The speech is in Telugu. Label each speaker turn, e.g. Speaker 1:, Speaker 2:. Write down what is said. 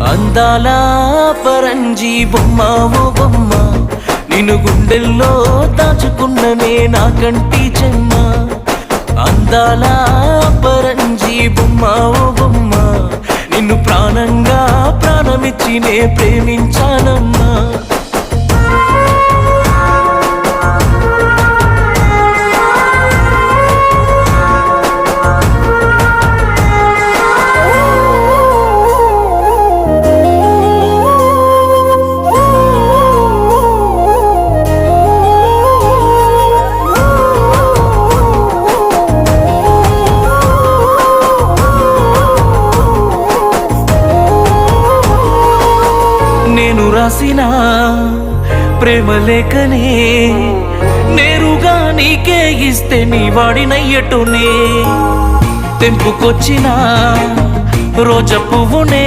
Speaker 1: అందాల పరంజీ బొమ్మ ఓ బొమ్మ, నిన్ను గుండెల్లో దాచుకున్ననే నా కంటి చెమ్మ. అందాల పరంజీ బొమ్మ ఓ బొమ్మ, నిన్ను ప్రాణంగా ప్రాణమిచ్చి నే ప్రేమించానమ్మా. నేను రాసిన ప్రేమ లేఖనే నేరుగా నీకే ఇస్తే నీ వాడినయ్యటునే, తెంపుకొచ్చిన రోజా పువ్వునే